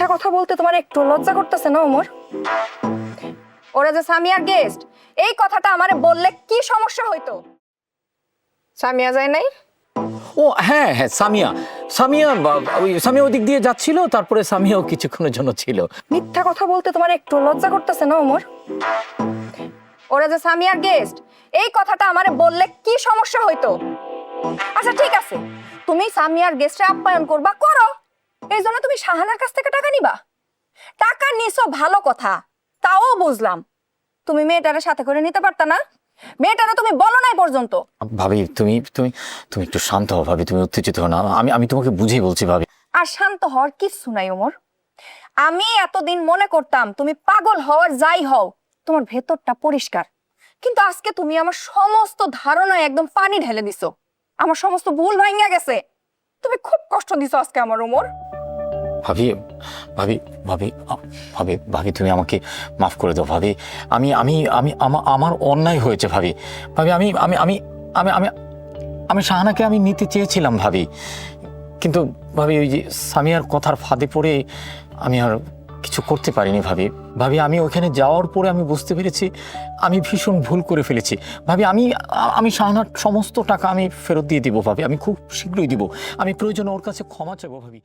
মিথ্যা কথা বলতে তোমার একটু লজ্জা করতেছে না ওমর? ওরা যে সামিয়ার গেস্ট, এই কথাটা আমারে বললে কি সমস্যা হইতো? সামিয়া যায় নাই? ও হ্যাঁ হ্যাঁ, সামিয়া সামিয়া ওই সামিয়া ওদিক দিয়ে যাচ্ছিল, তারপরে সামিয়াও কিছুক্ষণের জন্য ছিল। মিথ্যা কথা বলতে তোমার একটু লজ্জা করতেছে না ওমর? ওরা যে সামিয়ার গেস্ট, এই কথাটা আমারে বললে কি সমস্যা হইতো? আচ্ছা ঠিক আছে, তুমি সামিয়ার গেস্টে আপ্যায়ন করবা, করো। এই জন্য তুমি শাহানার কাছ থেকে টাকা নিবা? টাকা নিছো ভালো কথা, তাও বুঝলাম। তুমি মেয়েটারে সাথে করে নিতে পারতা না? মেয়েটারে তুমি বলো নাই পর্যন্ত। ভাবি তুমি তুমি তুমি একটু শান্ত হও ভাবি, তুমি উত্তেজিত হও না। আমি তোমাকে বুঝিয়ে বলছি ভাবি। আর শান্ত হওয়ার কিচ্ছু নাই ওমর। আমি এতদিন মনে করতাম তুমি পাগল হওয়ার যাই হও, তোমার ভেতরটা পরিষ্কার। কিন্তু আজকে তুমি আমার সমস্ত ধারণা একদম পানি ঢেলে দিছো। আমার সমস্ত ভুল ভাঙা গেছে। তুমি খুব কষ্ট দিছো আজকে আমার ওমর। ভাবি ভাবি ভাবি ভাবি ভাবি তুমি আমাকে মাফ করে দাও ভাবি। আমি আমি আমি আমার অন্যায় হয়েছে ভাবি। ভাবি আমি আমি আমি আমি আমি আমি শাহানাকে আমি নিতে চেয়েছিলাম ভাবি, কিন্তু ভাবি ওই যে সামিয়ার কথার ফাঁদে পড়ে আমি আর কিছু করতে পারিনি ভাবি। ভাবি আমি ওখানে যাওয়ার পরে আমি বুঝতে পেরেছি আমি ভীষণ ভুল করে ফেলেছি ভাবি। আমি আমি শাহানার সমস্ত টাকা আমি ফেরত দিয়ে দিব ভাবি, আমি খুব শীঘ্রই দিব। আমি প্রয়োজনে ওর কাছে ক্ষমা চাইবো ভাবি।